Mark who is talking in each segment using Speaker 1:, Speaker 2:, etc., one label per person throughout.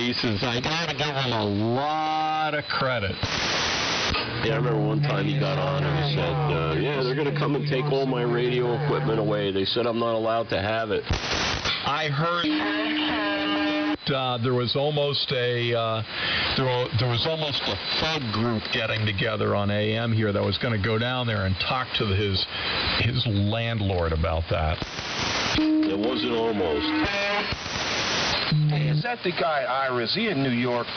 Speaker 1: pieces. I gotta give him a lot of credit.
Speaker 2: Yeah, I remember one time he got on and he said, yeah, they're going to come and take all my radio equipment away. They said I'm not allowed to have it.
Speaker 1: I heard there was almost a thug group getting together on AM here that was going to go down there and talk to his landlord about that.
Speaker 2: It wasn't almost.
Speaker 3: Hey, is that the guy Ira? Is he in New York?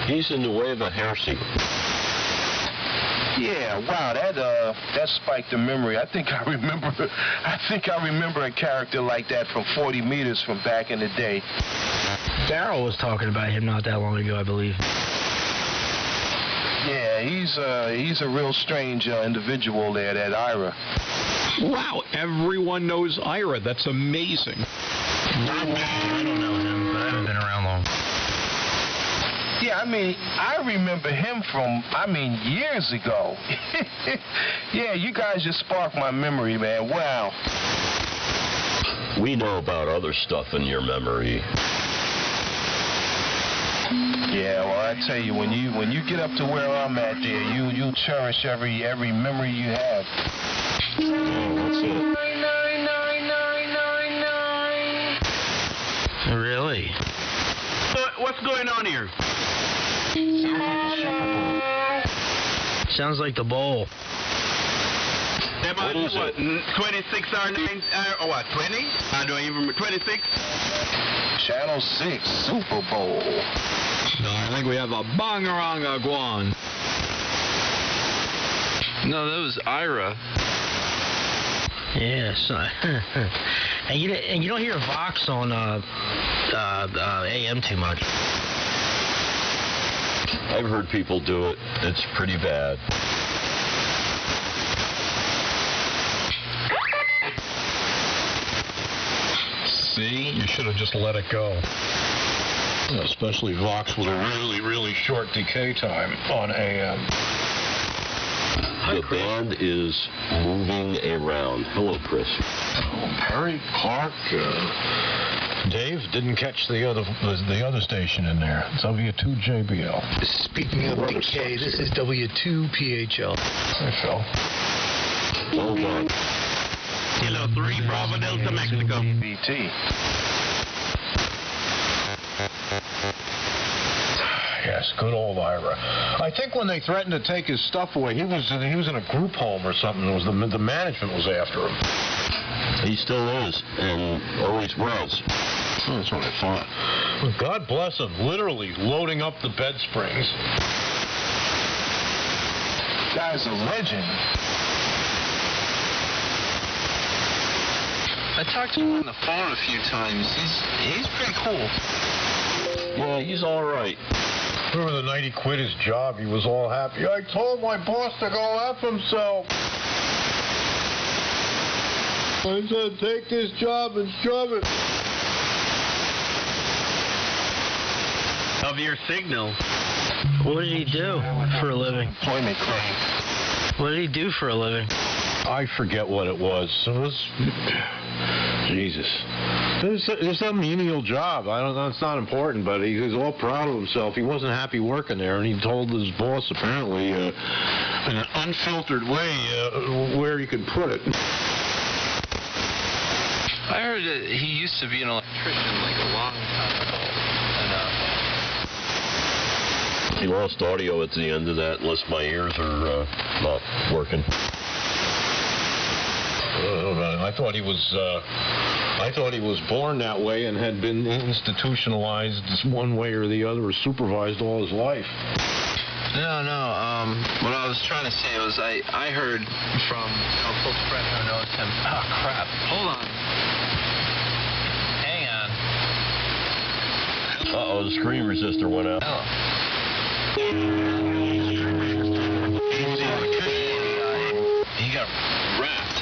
Speaker 2: He's in WA1HLR.
Speaker 3: Yeah, wow, that spiked the memory. I think I remember a character like that from 40 meters from back in the day.
Speaker 4: Darryl was talking about him not that long ago, I believe.
Speaker 3: Yeah, he's a real strange individual there, that Ira.
Speaker 1: Wow, everyone knows Ira. That's amazing.
Speaker 4: I don't know him, but I haven't been around long.
Speaker 3: Yeah, I mean, I remember him from, years ago. Yeah, you guys just sparked my memory, man. Wow.
Speaker 2: We know about other stuff in your memory.
Speaker 3: Yeah, well, I tell you, when you get up to where I'm at there, you'll cherish every memory you have.
Speaker 2: Oh, what's it?
Speaker 4: Really?
Speaker 5: What's going on here?
Speaker 4: Sounds like the bowl.
Speaker 2: What is it?
Speaker 5: 26 or 9 or what? 20? I don't even remember. 26.
Speaker 3: Channel 6 Super Bowl.
Speaker 1: No, I think we have a Bangaranga Guan.
Speaker 5: No, that was Ira.
Speaker 4: Yes. And you don't hear Vox on AM too much.
Speaker 2: I've heard people do it. It's pretty bad.
Speaker 1: See? You should have just let it go.
Speaker 6: Especially Vox with a really, really short decay time on AM.
Speaker 2: The band is moving around. Hello, Chris.
Speaker 6: Perry, Clark, Dave didn't catch the other station in there. W2JBL.
Speaker 4: Speaking of decay, this is W2PHL.
Speaker 6: Hey, Phil.
Speaker 2: Hold on.
Speaker 5: Kilo 3, Bravo Delta, Mexico.
Speaker 3: BT.
Speaker 6: Yes, good old Ira. I think when they threatened to take his stuff away, he was in a group home or something. It was the management was after him.
Speaker 2: He still is, and always was.
Speaker 6: Oh, that's what I thought. Well, God bless him, literally loading up the bed springs.
Speaker 3: Guy's a legend.
Speaker 5: I talked to him on the phone a few times. He's pretty cool.
Speaker 2: Yeah, he's all right.
Speaker 6: Remember the night he quit his job, he was all happy. I told my boss to go F himself. I said, take this job and shove it.
Speaker 5: Of your signal.
Speaker 4: What did he do for a living?
Speaker 3: Employment claim.
Speaker 4: What did he do for a living?
Speaker 6: I forget what it was. It was... Jesus. It's a menial job. I don't know. It's not important, but he was all proud of himself. He wasn't happy working there, and he told his boss, apparently, in an unfiltered way, where he could put it.
Speaker 5: I heard that he used to be an electrician like a long time ago.
Speaker 2: He lost audio at the end of that, unless my ears are not working.
Speaker 6: I thought he was born that way and had been institutionalized one way or the other, or supervised all his life.
Speaker 5: No. What I was trying to say was I heard from close friend who knows him. Oh crap! Hold on. Hang on.
Speaker 2: Uh-oh, the screen resistor went out.
Speaker 5: Oh. He got wrapped.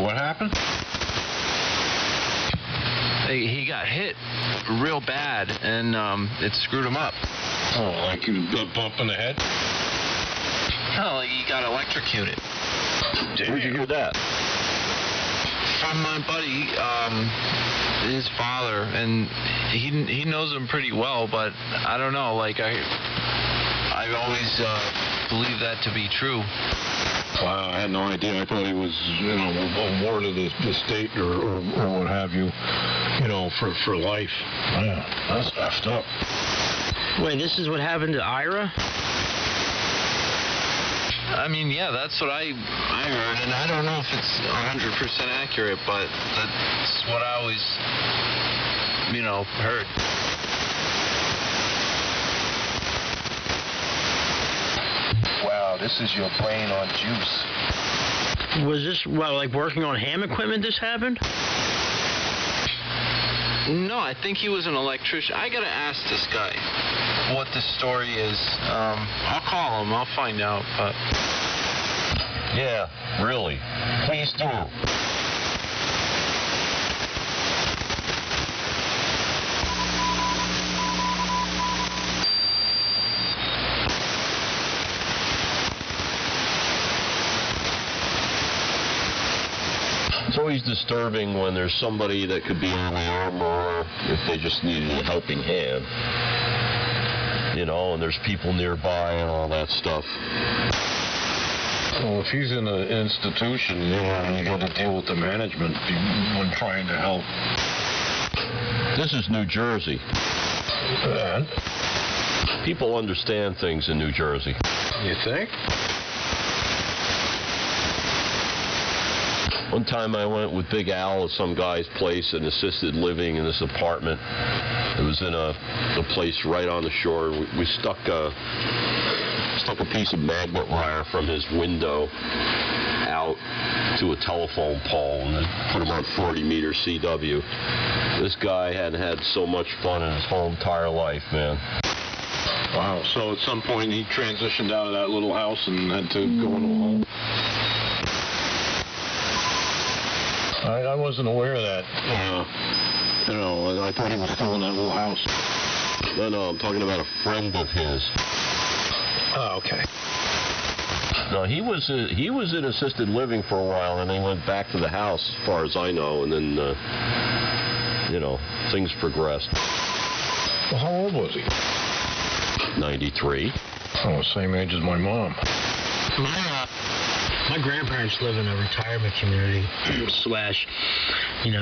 Speaker 6: What happened?
Speaker 5: He got hit real bad, and it screwed him up.
Speaker 6: Oh, like you got a bump in the head?
Speaker 5: No, like he got electrocuted.
Speaker 2: Where'd you hear that?
Speaker 5: From my buddy, his father, and he knows him pretty well, but I don't know, like I've always believed that to be true.
Speaker 6: Wow, I had no idea. I thought he was, a ward of the state or what have you, for life. Yeah, that's effed up.
Speaker 7: Wait, this is what happened to Ira?
Speaker 5: I mean, yeah, that's what I heard, and I don't know if it's 100% accurate, but that's what I always, heard.
Speaker 3: Wow, this is your brain on juice.
Speaker 7: Was this, like working on ham equipment this happened?
Speaker 5: No, I think he was an electrician. I gotta ask this guy what the story is. I'll call him. I'll find out. But
Speaker 2: Yeah, really. Please do. It's always disturbing when there's somebody that could be on the arm, or if they just needed a helping hand. And there's people nearby and all that stuff.
Speaker 6: Well, if he's in an institution, you got to deal with the management when trying to help.
Speaker 2: This is New Jersey.
Speaker 6: And?
Speaker 2: People understand things in New Jersey.
Speaker 6: You think?
Speaker 2: One time I went with Big Al to some guy's place in assisted living in this apartment. It was in a place right on the shore. We stuck a piece of magnet wire from his window out to a telephone pole and then put him on 40-meter CW. This guy hadn't had so much fun in his whole entire life, man.
Speaker 6: Wow, so at some point he transitioned out of that little house and had to go into a home? I wasn't aware of that. I thought he was still in that little house.
Speaker 2: No, I'm talking about a friend of his.
Speaker 6: Oh, okay.
Speaker 2: No, he was in assisted living for a while, and then he went back to the house, as far as I know, and then, things progressed.
Speaker 6: Well, how old was he?
Speaker 2: 93.
Speaker 6: Oh, same age as my mom.
Speaker 7: My grandparents live in a retirement community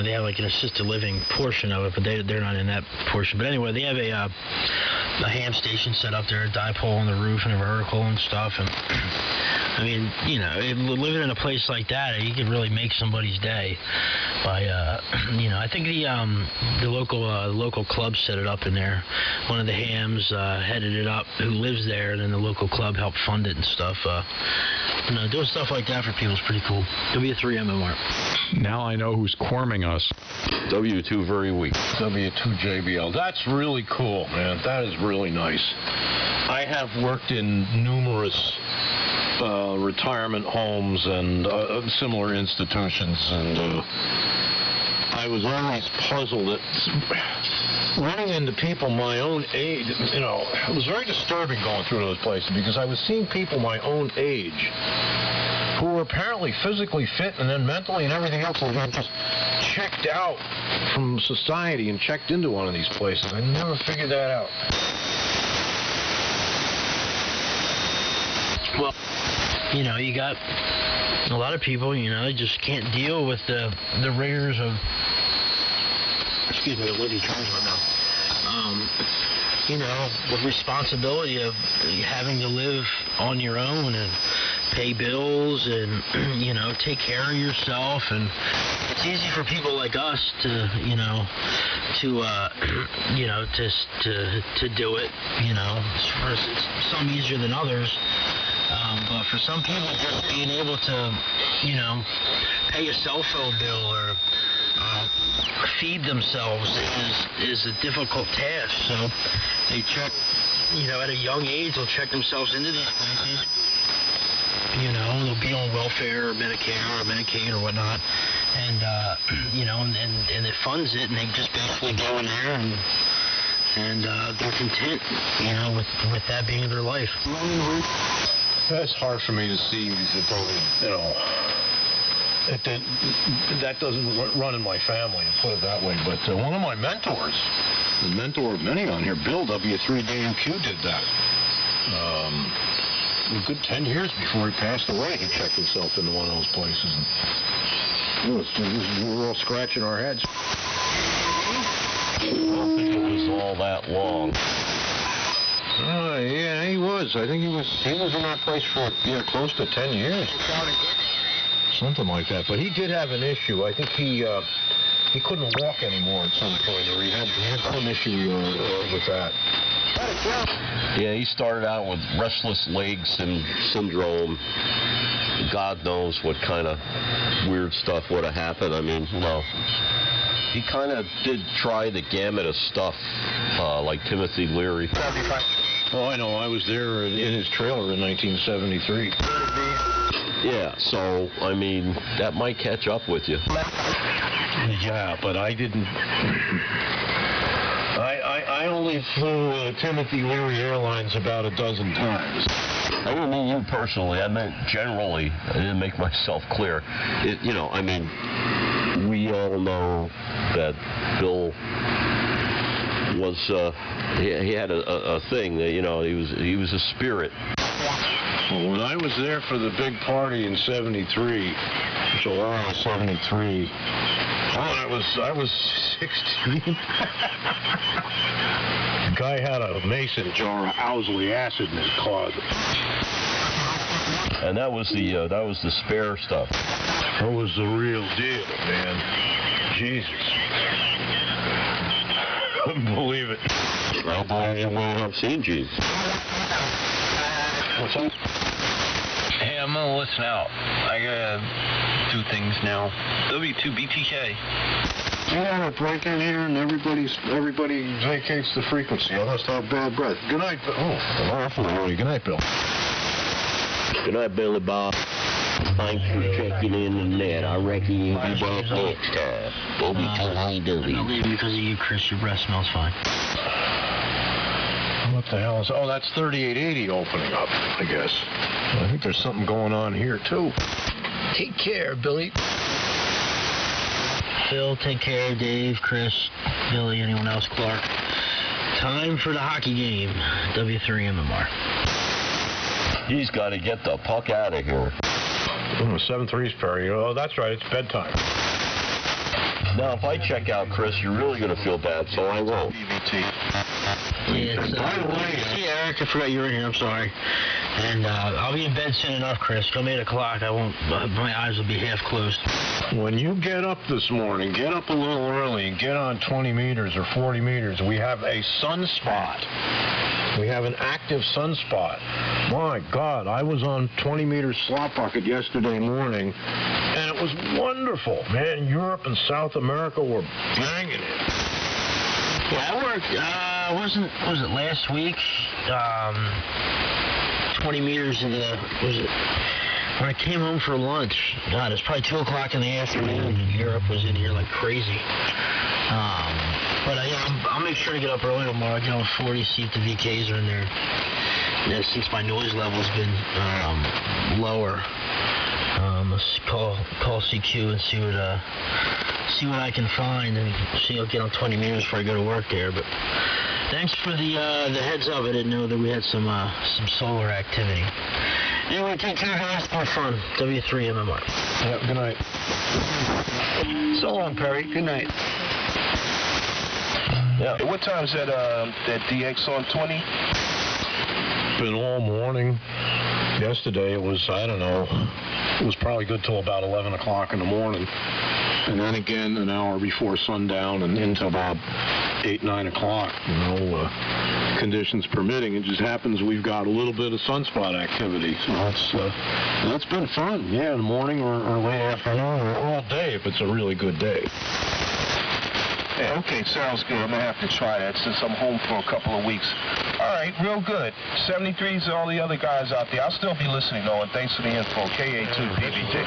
Speaker 7: they have like an assisted living portion of it, but they're not in that portion. But anyway, they have a ham station set up there, a dipole on the roof and a vertical and stuff. And I mean, living in a place like that, you could really make somebody's day by, I think the local club set it up in there. One of the hams headed it up, who lives there, and then the local club helped fund it and stuff. Doing stuff like that for people is pretty cool. W3MMR.
Speaker 1: Now I know who's corming us.
Speaker 2: W2 very weak.
Speaker 6: W2JBL. That's really cool, man. That is really nice. I have worked in numerous retirement homes and similar institutions, and I was always puzzled at running into people my own age. It was very disturbing going through those places because I was seeing people my own age who were apparently physically fit and then mentally and everything else were just checked out from society and checked into one of these places. I never figured that out.
Speaker 7: Well, you got a lot of people, they just can't deal with the rigors of, excuse me, the lady turns right now. The responsibility of having to live on your own and pay bills and, take care of yourself. And it's easy for people like us to do it, For some easier than others. But for some people, just being able to, pay a cell phone bill or feed themselves is a difficult task. So they check, at a young age, they'll check themselves into these places. They'll be on welfare or Medicare or Medicaid or whatnot. And, and it funds it, and they just basically go in there and they're content, with that being their life.
Speaker 6: That's hard for me to see, that doesn't run in my family, put it that way. But one of my mentors, the mentor of many on here, Bill W3WQ, did that. A good 10 years before he passed away, he checked himself into one of those places. And we were all scratching our heads.
Speaker 2: I don't think it was all that long.
Speaker 6: Yeah, he was. I think he was in that place for close to 10 years. Something like that. But he did have an issue. I think he couldn't walk anymore at some point, or he had some issue with that.
Speaker 2: Yeah, he started out with restless leg syndrome. God knows what kind of weird stuff would have happened. I mean, he kind of did try the gamut of stuff, like Timothy Leary.
Speaker 6: Oh, I know. I was there in his trailer in 1973.
Speaker 2: Yeah, so, I mean, that might catch up with you.
Speaker 6: Yeah, but I didn't. I only flew Timothy Leary Airlines about a dozen times.
Speaker 2: I didn't mean you personally. I meant generally. I didn't make myself clear. I mean, we all know that Bill was, he had a thing that, he was a spirit.
Speaker 6: Well, when I was there for the big party in '73, July of '73, I was 16. The guy had a mason jar of Owsley acid in his closet.
Speaker 2: And that was the spare stuff.
Speaker 6: That was the real deal, man. Jesus. Couldn't believe it.
Speaker 2: I've seen Jesus.
Speaker 6: What's that?
Speaker 5: Hey, I'm gonna listen out. I gotta do things now. W2BTK.
Speaker 6: Yeah, break in here and everybody vacates the frequency. I must have bad breath. Good night, Bill. Good night, Bill.
Speaker 2: Good night, Billy Bob. Thanks for checking in the net. I reckon you'll be back next time. W2VW.
Speaker 7: I'm leaving because of you, Chris. Your breath smells fine.
Speaker 6: What the hell is... Oh, that's 3880 opening up, I guess. I think there's something going on here, too.
Speaker 4: Take care, Billy.
Speaker 7: Phil, take care. Dave, Chris, Billy, anyone else, Clark. Time for the hockey game. W3MMR.
Speaker 2: He's got to get the puck out of here.
Speaker 6: 7-3's Perry. Oh, that's right. It's bedtime.
Speaker 2: Now, if I check out, Chris, you're really going to feel bad, so I won't.
Speaker 7: Yeah, see, Eric, I forgot you were in here. I'm sorry. And I'll be in bed soon enough, Chris. Come 8 o'clock, I won't. My eyes will be half closed.
Speaker 6: When you get up this morning, get up a little early and get on 20 meters or 40 meters. We have a sunspot. We have an active sunspot. My God, I was on 20 meters slot bucket yesterday morning, and it was wonderful. Man, Europe and South America were banging it.
Speaker 7: Yeah, I worked, was it last week? 20 meters in the, when I came home for lunch, God, it's probably 2 o'clock in the afternoon, and Europe was in here like crazy. But I'll make sure to get up early tomorrow. I get on 40, see if the VKs are in there. And since my noise level's been lower, let's call CQ and see what I can find, and see I'll get on 20 meters before I go to work there. But thanks for the heads up. I didn't know that we had some solar activity. Anyway, take care, guys. Have fun. W3MMR.
Speaker 6: Yeah, good night.
Speaker 4: So long, Perry. Good night.
Speaker 3: Yeah. What time is that DX on 20?
Speaker 6: Been all morning. Yesterday it was, I don't know, it was probably good till about 11 o'clock in the morning. And then again an hour before sundown and into about 8, 9 o'clock, conditions permitting. It just happens we've got a little bit of sunspot activity. So that's been fun. Yeah, in the morning or late afternoon or all day if it's a really good day.
Speaker 3: Yeah, okay, sounds good. I'm going to have to try that since I'm home for a couple of weeks. All right, real good. 73s and all the other guys out there. I'll still be listening, though, and thanks for the info. KD2PVT.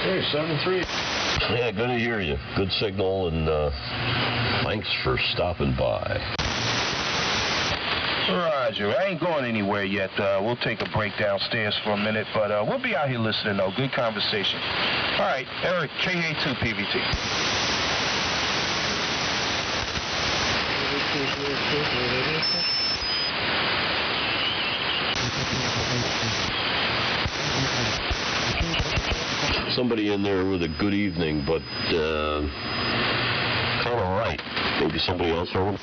Speaker 6: Hey, 73.
Speaker 2: Yeah, good to hear you. Good signal, and thanks for stopping by.
Speaker 3: Roger. I ain't going anywhere yet. We'll take a break downstairs for a minute, but we'll be out here listening, though. Good conversation. All right, Eric, KA2PVT.
Speaker 2: Somebody in there with a good evening, but kind of right. Maybe somebody else heard him.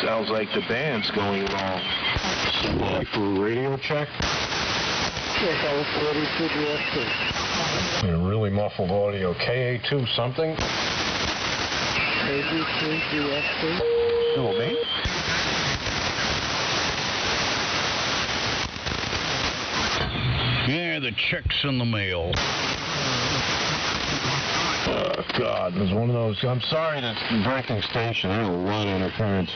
Speaker 3: Sounds like the band's going wrong.
Speaker 6: Somebody for a radio check?
Speaker 8: Yes, I was ready to do
Speaker 6: Really muffled audio. KA2 something?
Speaker 8: KD2PVT.
Speaker 3: Who, me?
Speaker 9: Yeah, the check's in the mail.
Speaker 6: Oh, God, it was one of those. I'm sorry that's breaking station. I don't know what interference.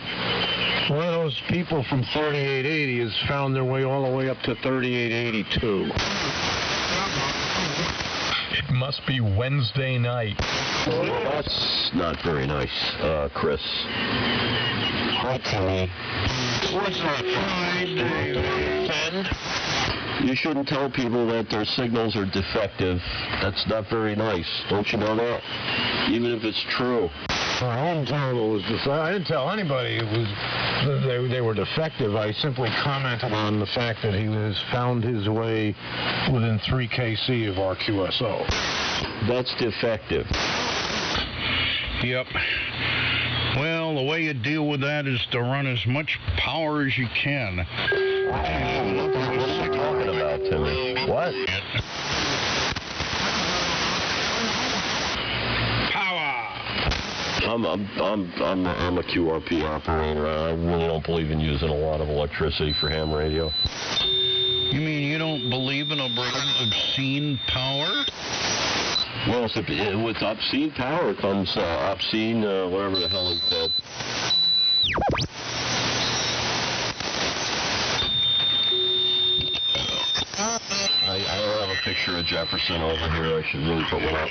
Speaker 6: One of those people from 3880 has found their way all the way up to 3882.
Speaker 1: It must be Wednesday night.
Speaker 2: Well, that's not very nice, Chris. Hi, Timmy.
Speaker 6: What's that, Friday, Ben?
Speaker 2: You shouldn't tell people that their signals are defective. That's not very nice. Don't you know that? Even if it's true.
Speaker 6: I didn't tell it was I didn't tell anybody it was they were defective. I simply commented on the fact that he was found his way within 3 kc of our QSO.
Speaker 2: That's defective.
Speaker 9: Yep. Well, the way you deal with that is to run as much power as you can.
Speaker 2: What are you talking about, Timmy? What? I'm a QRP operator. I really don't believe in using a lot of electricity for ham radio.
Speaker 9: You mean you don't believe in obscene power?
Speaker 2: Well, with obscene power comes obscene, whatever the hell he said. I don't have a picture of Jefferson over here. I should really put one up.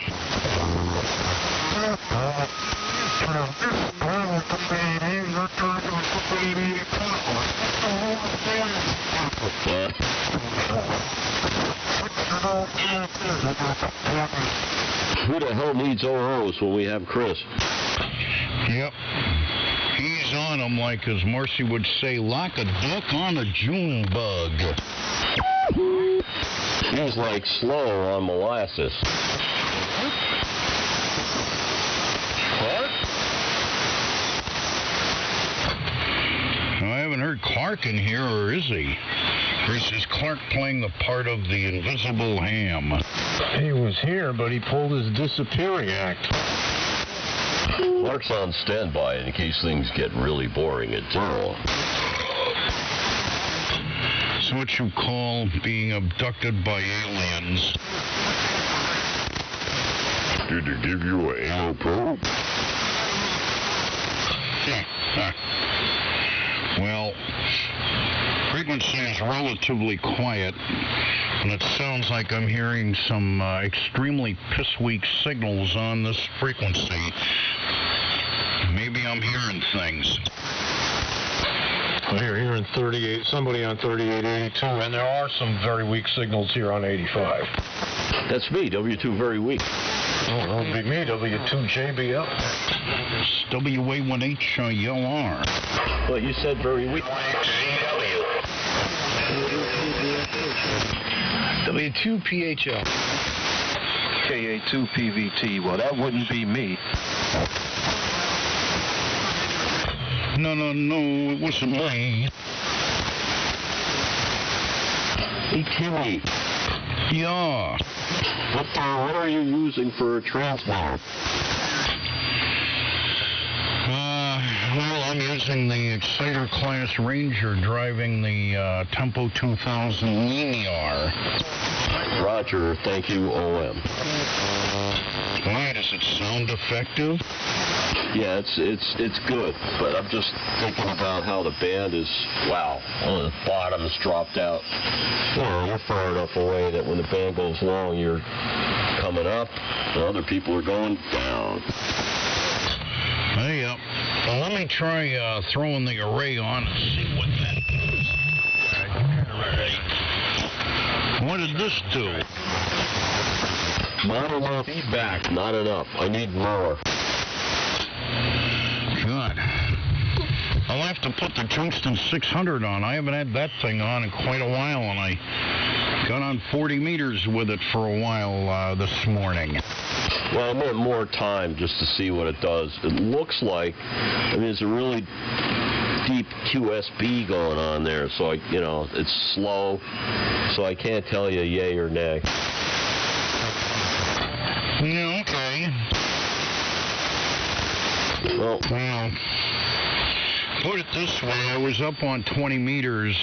Speaker 2: Who the hell needs OOs when we have Chris?
Speaker 9: Yep. He's on them like, as Marcy would say, like a duck on a June bug.
Speaker 2: He's like slow on molasses. Clark?
Speaker 9: I haven't heard Clark in here, or is he? Or is Clark playing the part of the invisible ham?
Speaker 6: He was here, but he pulled his disappearing act.
Speaker 2: Clark's on standby in case things get really boring at 0.
Speaker 9: It's what you call being abducted by aliens.
Speaker 2: Did they give you an anal probe?
Speaker 9: Well, frequency is relatively quiet, and it sounds like I'm hearing some extremely piss-weak signals on this frequency. Maybe I'm hearing things.
Speaker 6: Here in 38, somebody on 3882, and there are some very weak signals here on 85.
Speaker 2: That's me, W2 very weak.
Speaker 6: Oh, that would be me, W2JBL.
Speaker 9: It's WA1HLR.
Speaker 2: Well, you said very weak.
Speaker 4: W2PHL.
Speaker 3: KA2PVT. Well, that wouldn't be me.
Speaker 9: No, it wasn't me.
Speaker 2: Hey, Timmy.
Speaker 9: Yeah.
Speaker 2: What are you using for a transmitter?
Speaker 9: Well, I'm using the Exciter Class Ranger driving the Tempo 2000 Linear.
Speaker 2: Roger, thank you, OM.
Speaker 9: Right, Does it sound effective?
Speaker 2: Yeah, it's good, but I'm just thinking about how the band is, wow, on the bottom's dropped out. You're far enough away that when the band goes long, you're coming up, and other people are going down.
Speaker 9: Hey, well, let me try throwing the array on and see what that does. What did this do?
Speaker 2: Not enough feedback. Not enough. I need more.
Speaker 9: God. I'll have to put the Tungsten 600 on. I haven't had that thing on in quite a while, and I got on 40 meters with it for a while this morning.
Speaker 2: Well, I meant more time just to see what it does. It looks like, it's a really deep QSB going on there, so it's slow, so I can't tell you yay or nay.
Speaker 9: Yeah, okay.
Speaker 2: Well,
Speaker 9: put it this way, I was up on 20 meters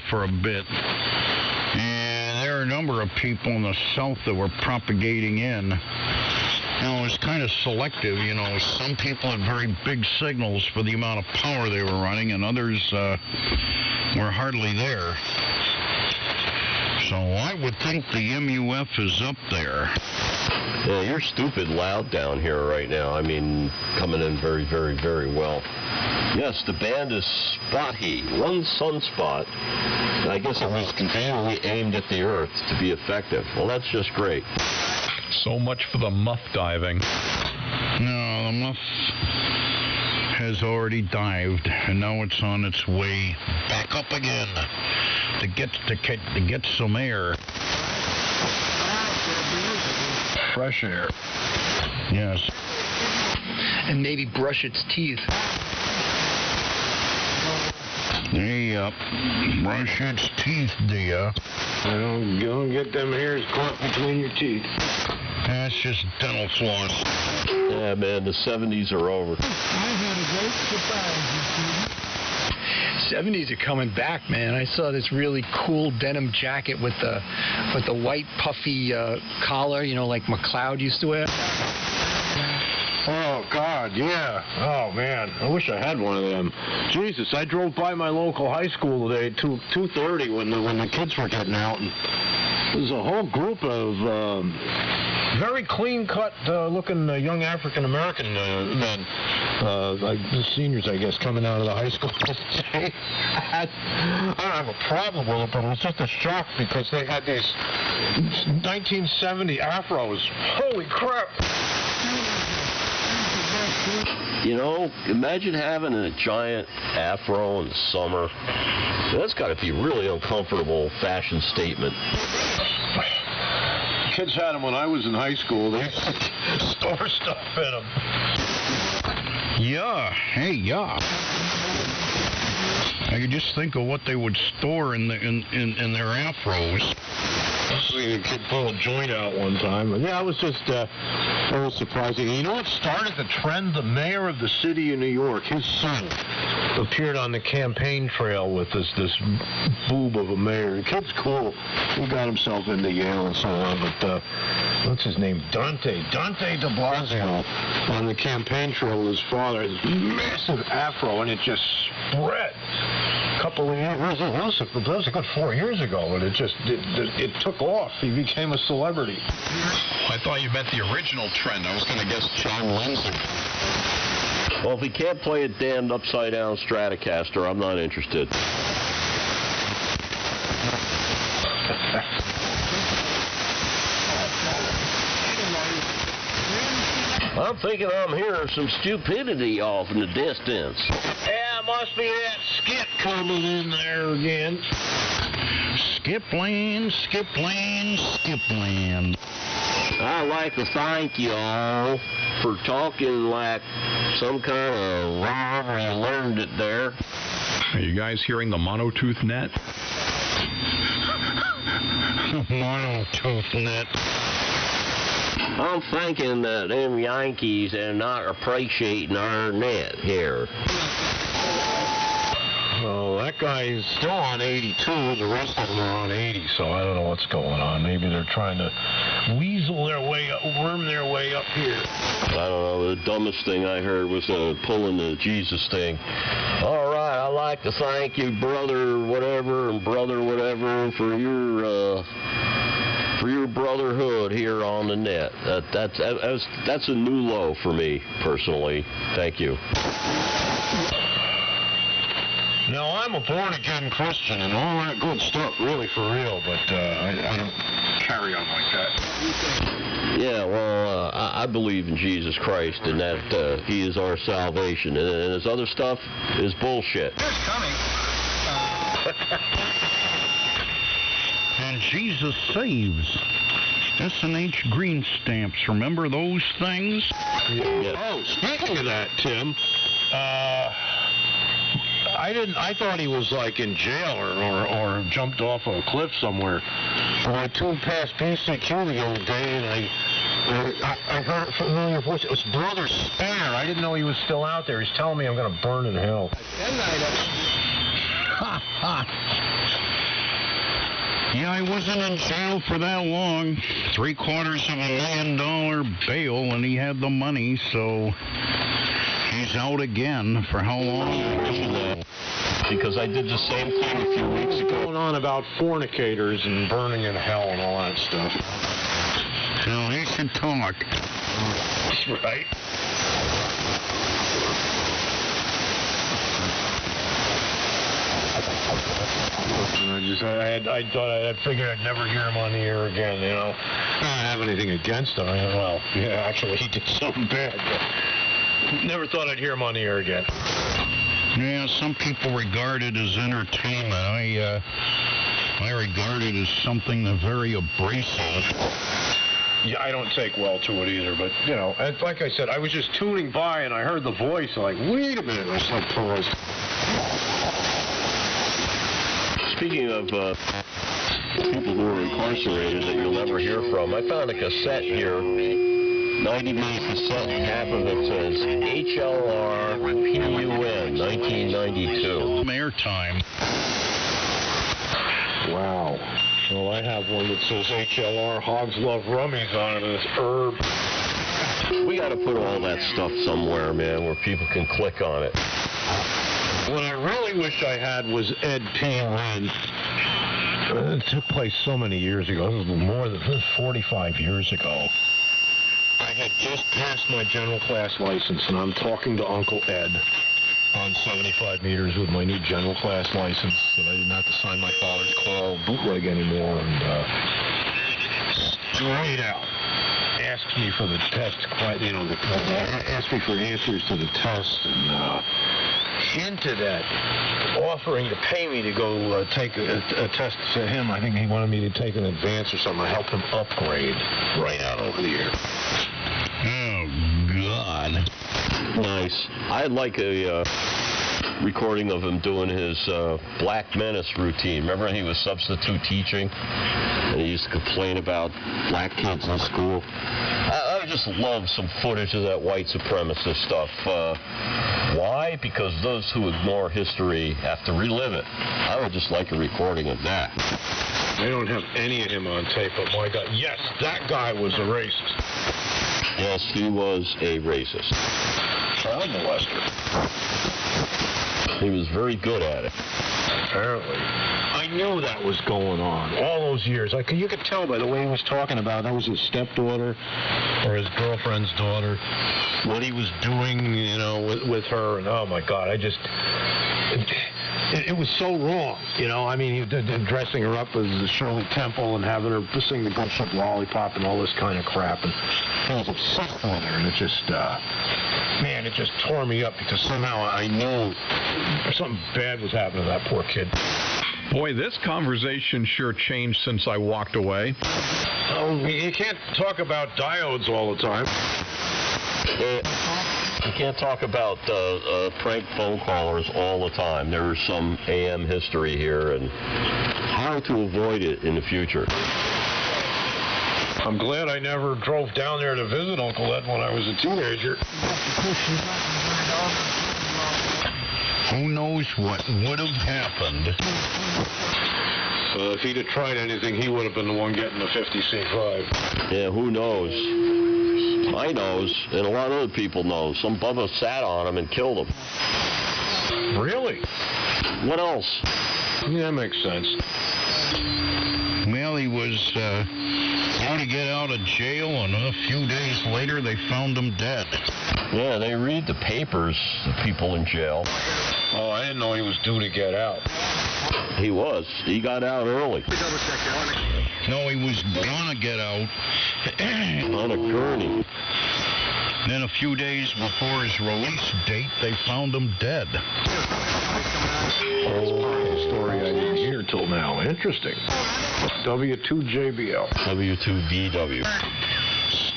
Speaker 9: for a bit, and there are a number of people in the south that were propagating in. It was kind of selective, Some people had very big signals for the amount of power they were running, and others were hardly there. So I would think the MUF is up there.
Speaker 2: Yeah, you're stupid loud down here right now. Coming in very, very, very well. Yes, the band is spotty. One sunspot. I guess it was conveniently aimed at the Earth to be effective. Well, that's just great.
Speaker 1: So much for the muff diving.
Speaker 9: No, the muff has already dived, and now it's on its way back up again to get some air.
Speaker 4: Fresh air.
Speaker 9: Yes.
Speaker 4: And maybe brush its teeth.
Speaker 9: Hey, brush its teeth, dear.
Speaker 6: Don't get them hairs caught between your teeth.
Speaker 9: That's just dental floss.
Speaker 2: Yeah, man, the 70s are over.
Speaker 4: I had a great surprise. 70s are coming back, man. I saw this really cool denim jacket with the white puffy collar, like McLeod used to wear.
Speaker 6: Oh, God, yeah. Oh, man. I wish I had one of them. Jesus, I drove by my local high school today at 2:30 when the kids were getting out, and there's a whole group of very clean-cut looking young African-American men, like the seniors, I guess, coming out of the high school today. I don't have a problem with it, but it was just a shock because they had these 1970 afros. Holy crap!
Speaker 2: Imagine having a giant afro in the summer. That's got to be a really uncomfortable fashion statement.
Speaker 6: Kids had them when I was in high school. They used to store stuff in them.
Speaker 9: Yeah. Hey, yeah. I could just think of what they would store in their afros.
Speaker 6: A kid pulled a joint out one time. And yeah, it was just very surprising. You know what started the trend? The mayor of the city of New York, his son, appeared on the campaign trail with this boob of a mayor. The kid's cool. He got himself into Yale and so on. But what's his name? Dante de Blasio on the campaign trail with his father. His massive afro, and it just spread. Couple of years, that was a good 4 years ago, and it took off. He became a celebrity.
Speaker 1: I thought you meant the original trend. I was going to guess John Lindsay.
Speaker 2: Well, if he can't play a damned upside-down Stratocaster, I'm not interested. I'm thinking I'm hearing some stupidity off in the distance.
Speaker 6: Yeah, must be that skip coming in there again.
Speaker 9: Skip land, skip land, skip land.
Speaker 2: I'd like to thank you all for talking like some kind of robber. You learned it there.
Speaker 1: Are you guys hearing the monotooth net?
Speaker 9: Monotooth net.
Speaker 2: I'm thinking that them Yankees are not appreciating our net here.
Speaker 6: Oh, that guy is still on 82, and the rest of them are on 80, so I don't know what's going on. Maybe they're trying to weasel their way up, worm their way up here.
Speaker 2: I don't know. The dumbest thing I heard was pulling the Jesus thing. All right, I'd like to thank you, brother whatever and brother whatever, for your brotherhood here on the net. That's a new low for me personally. Thank you.
Speaker 6: Now, I'm a born-again Christian and all that good stuff, really, for real, but I don't carry on like that.
Speaker 2: Yeah, well, I believe in Jesus Christ and that he is our salvation, and this other stuff is bullshit.
Speaker 3: It's coming.
Speaker 9: And Jesus saves. S&H green stamps, remember those things?
Speaker 2: Yeah.
Speaker 6: Oh, speaking of that, Tim, I thought he was like in jail or jumped off a cliff somewhere. I tuned past PCQ the other day and I heard a familiar voice. It was Brother Spare. I didn't know he was still out there. He's telling me I'm going to burn in hell.
Speaker 9: Yeah, I wasn't in jail for that long. $750,000 bail, and he had the money, so he's out again. For how long?
Speaker 2: Because I did the same thing a few weeks ago.
Speaker 6: Going on about fornicators and burning in hell and all that stuff.
Speaker 9: So he should talk.
Speaker 6: Right. I thought I'd figured I'd never hear him on the air again, you know. I don't have anything against him. Well, yeah, actually, he did something bad, but never thought I'd hear him on the air again.
Speaker 9: Yeah, some people regard it as entertainment. I regard it as something very abrasive.
Speaker 6: Yeah, I don't take well to it either, but, you know, and like I said, I was just tuning by and I heard the voice, like, wait a minute, I said, pause.
Speaker 2: Speaking of people who are incarcerated that you'll never hear from, I found a cassette here, 90-minute cassette, half of it says HLR PUN 1992.
Speaker 9: Airtime.
Speaker 6: Wow. Well, I have one that says HLR Hogs Love Rummies on it, and it's herb.
Speaker 2: We got to put all that stuff somewhere, man, where people can click on it.
Speaker 6: What I really wish I had was Ed P. Lynn. It took place so many years ago. This was more than 45 years ago. I had just passed my general class license, and I'm talking to Uncle Ed on 75 meters with my new general class license, so I didn't have to sign my father's call bootleg anymore, and straight out asked me for the test, you know, asked me for answers to the test, and hinted at offering to pay me to go take a test to him. I think he wanted me to take an advance or something. I helped him upgrade right out over the air.
Speaker 9: Oh, God.
Speaker 2: Nice. I'd like a recording of him doing his Black Menace routine. Remember he was substitute teaching? And he used to complain about black kids in school. I would just love some footage of that white supremacist stuff. Why? Because those who ignore history have to relive it. I would just like a recording of that.
Speaker 6: I don't have any of him on tape, but my God, yes, that guy was a racist.
Speaker 2: Yes, he was a racist.
Speaker 6: Child molester.
Speaker 2: He was very good at it.
Speaker 6: Apparently. I knew that was going on all those years. You could tell by the way he was talking about it. That was his stepdaughter or his girlfriend's daughter. What he was doing, you know, with her. And oh, my God, it was so wrong, you know. I mean, he dressing her up as Shirley Temple and having her sing the Gunship Lollipop and all this kind of crap. And he was obsessed with her. And it just, man, it just tore me up because somehow I knew something bad was happening to that poor kid.
Speaker 1: Boy, this conversation sure changed since I walked away.
Speaker 6: Oh, you can't talk about diodes all the time.
Speaker 2: You can't talk about prank phone callers all the time. There's some AM history here and how to avoid it in the future.
Speaker 6: I'm glad I never drove down there to visit Uncle Ed when I was a teenager.
Speaker 9: Who knows what would have happened?
Speaker 6: If he'd have tried anything, he would have been the one getting the 50C5.
Speaker 2: Yeah, who knows? I knows, and a lot of other people know. Some bubba sat on him and killed him.
Speaker 6: Really?
Speaker 2: What else?
Speaker 6: Yeah, that makes sense.
Speaker 9: Well, he was going to get out of jail, and a few days later they found him dead.
Speaker 2: Yeah, they read the papers, the people in jail.
Speaker 6: Oh, I didn't know he was due to get out.
Speaker 2: He was. He got out early.
Speaker 9: No, he was going to get out.
Speaker 2: On a gurney.
Speaker 9: Then a few days before his release date, they found him dead.
Speaker 6: Oh, story I didn't hear till now. Interesting. W2JBL.
Speaker 2: W2VW.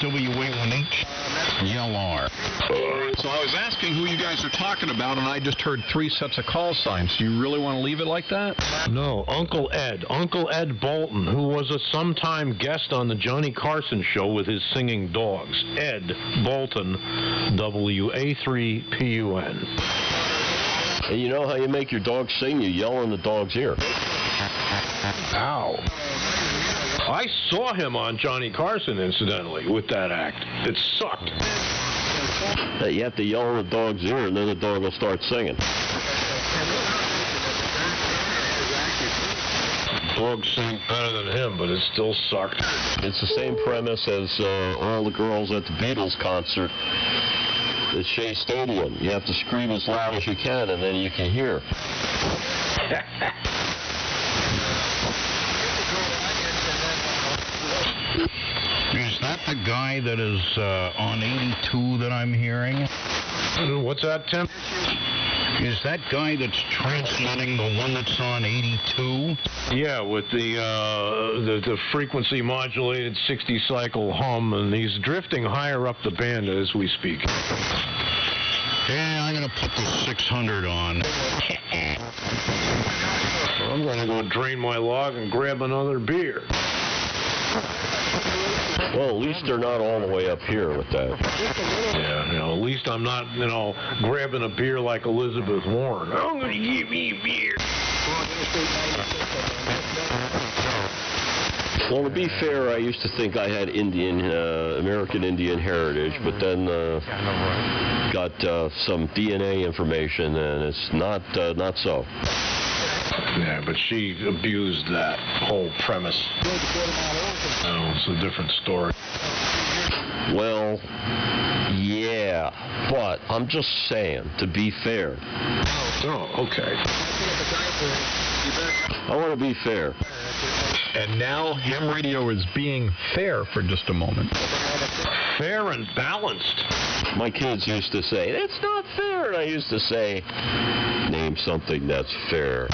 Speaker 9: WA1HLR.
Speaker 1: So I was asking who you guys are talking about, and I just heard 3 sets of call signs. Do you really want to leave it like that?
Speaker 6: No, Uncle Ed Bolton, who was a sometime guest on the Johnny Carson show with his singing dogs. Ed Bolton, WA3PUN.
Speaker 2: And you know how you make your dog sing? You yell in the dog's ear.
Speaker 6: Ow. I saw him on Johnny Carson, incidentally, with that act. It sucked.
Speaker 2: You have to yell in the dog's ear, and then the dog will start singing.
Speaker 6: Dogs sing better than him, but it still sucked.
Speaker 2: It's the same premise as all the girls at the Beatles concert at Shea Stadium. You have to scream as loud as you can, and then you can hear.
Speaker 9: Is that the guy that is on 82 that I'm hearing?
Speaker 6: What's that, Tim?
Speaker 9: Is that guy that's transmitting the one that's on 82?
Speaker 6: Yeah, with the frequency modulated 60 cycle hum, and he's drifting higher up the band as we speak.
Speaker 9: Yeah, I'm going to put the 600 on.
Speaker 6: I'm going to go drain my log and grab another beer.
Speaker 2: Well, at least they're not all the way up here with that.
Speaker 6: Yeah, at least I'm not, grabbing a beer like Elizabeth Warren. I'm going to give me a beer.
Speaker 2: Well, to be fair, I used to think I had American Indian heritage, but then got some DNA information, and it's not so.
Speaker 6: Yeah, but she abused that whole premise. It's a different story.
Speaker 2: Well, yeah, but I'm just saying, to be fair.
Speaker 6: Oh, okay.
Speaker 2: I want to be fair.
Speaker 1: And now ham radio is being fair for just a moment.
Speaker 6: Fair and balanced.
Speaker 2: My kids used to say, "It's not fair," and I used to say, "Name something that's fair."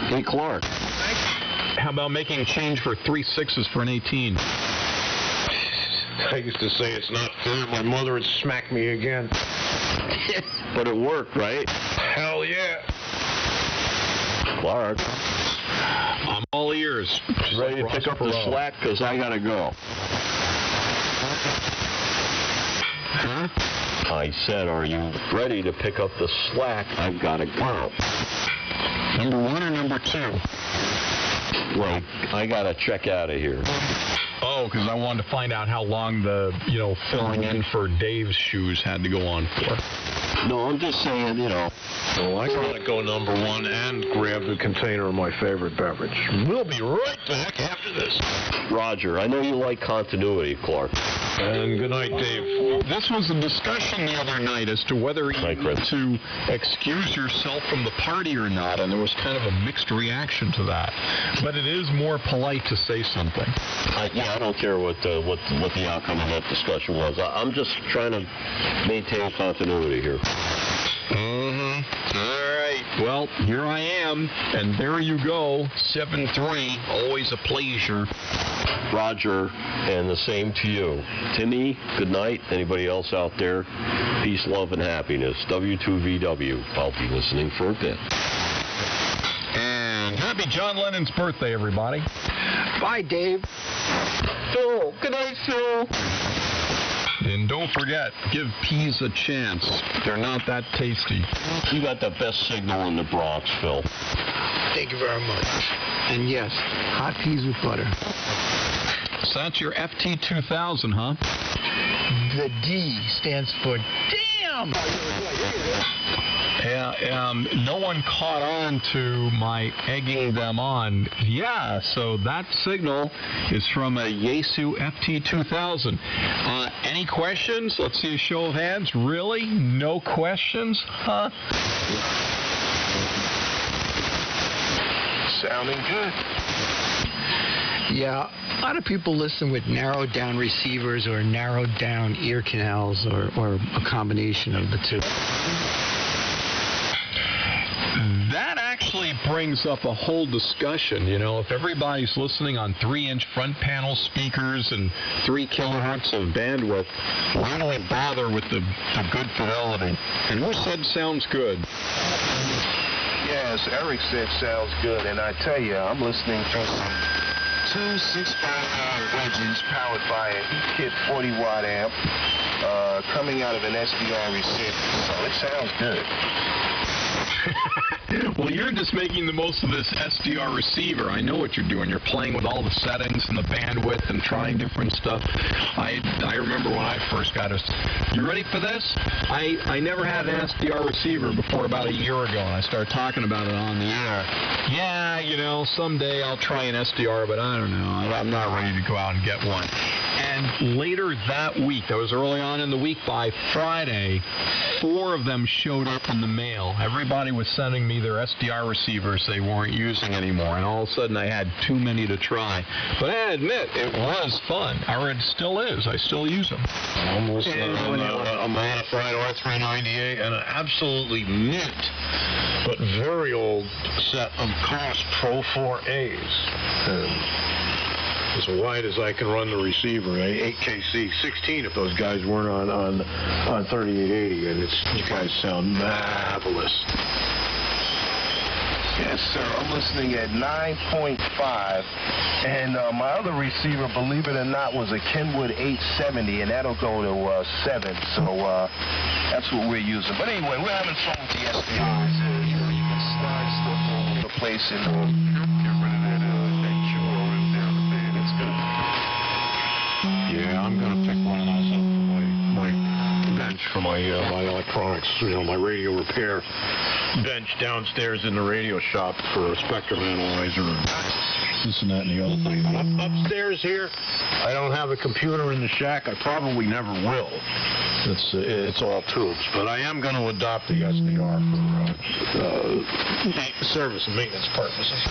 Speaker 2: Hey, Clark.
Speaker 1: How about making change for 3 6s for an 18?
Speaker 6: I used to say it's not fair. My mother would smack me again.
Speaker 2: But it worked, right?
Speaker 6: Hell yeah.
Speaker 2: Clark.
Speaker 1: I'm all ears.
Speaker 2: Ready to pick up the slack? Because I got to go.
Speaker 1: Huh?
Speaker 2: I said, are you ready to pick up the slack? I've got to go.
Speaker 1: Number 1 or number 2?
Speaker 2: Well, I got to check out of here.
Speaker 1: Oh, because I wanted to find out how long the, filling in for Dave's shoes had to go on for.
Speaker 2: No, I'm just saying,
Speaker 6: Well, I gotta go number 1 and grab the container of my favorite beverage. We'll be right back after this.
Speaker 2: Roger, I know you like continuity, Clark.
Speaker 6: And good night, Dave.
Speaker 1: This was a discussion the other night as to whether you need to excuse yourself from the party or not, and there was kind of a mixed reaction to that. But it is more polite to say something.
Speaker 2: I don't care what the outcome of that discussion was. I'm just trying to maintain continuity here.
Speaker 1: Mm-hmm. All right. Well, here I am, and there you go. 7-3. Always a pleasure.
Speaker 2: Roger, and the same to you. Timmy, good night. Anybody else out there? Peace, love, and happiness. W2VW. I'll be listening for a bit.
Speaker 1: And happy John Lennon's birthday, everybody.
Speaker 4: Bye, Dave.
Speaker 2: Phil. Good night, Phil.
Speaker 1: And don't forget, give peas a chance. They're not that tasty.
Speaker 2: You got the best signal in the Bronx, Phil.
Speaker 4: Thank you very much. And yes, hot peas with butter.
Speaker 1: So that's your FT2000, huh?
Speaker 4: The D stands for damn.
Speaker 1: Yeah, no one caught on to my egging them on. Yeah, so that signal is from a Yaesu FT2000. Any questions? Let's see a show of hands. Really? No questions? Huh?
Speaker 3: Sounding good.
Speaker 4: Yeah, a lot of people listen with narrowed down receivers or narrowed down ear canals or a combination of the two.
Speaker 1: That actually brings up a whole discussion. You know, if everybody's listening on 3-inch front panel speakers and 3 kilohertz of bandwidth, why do we bother with the good fidelity? And who said sounds good?
Speaker 3: Yes, Eric said sounds good, and I tell you, I'm listening to some 2 6x9 wedges powered by a kit 40-watt amp coming out of an SDR receiver, so it sounds good.
Speaker 1: Well, you're just making the most of this SDR receiver. I know what you're doing. You're playing with all the settings and the bandwidth and trying different stuff. I remember when I first got it. You ready for this? I never had an SDR receiver before about a year ago, and I started talking about it on the air. Yeah, you know, someday I'll try an SDR, but I don't know. I'm not ready to go out and get one. And later that week, that was early on in the week, by Friday, 4 of them showed up in the mail. Everybody was sending me their SDR receivers they weren't using anymore, and all of a sudden I had too many to try. But I admit, it was fun, or it still is. I still use them.
Speaker 6: I'm listening on a modified R398 and an absolutely mint, but very old set of COS Pro 4As. As wide as I can run the receiver, 8KC 16 if those guys weren't on 3880, and you guys sound marvelous.
Speaker 3: Yes, sir. I'm listening at 9.5, and my other receiver, believe it or not, was a Kenwood 870, and that'll go to 7. So that's what we're using. But anyway, we're having fun with the SDRs. You know, you can slide stuff all over the place and get rid of that cure and down the bed. It's good.
Speaker 6: Yeah, I'm gonna pick one of those up for my bench for my electronics, my radio repair bench downstairs in the radio shop for a spectrum analyzer and this and that and the other thing. Upstairs here, I don't have a computer in the shack. I probably never will. It's all tubes, but I am going to adopt the SDR for service and maintenance purposes.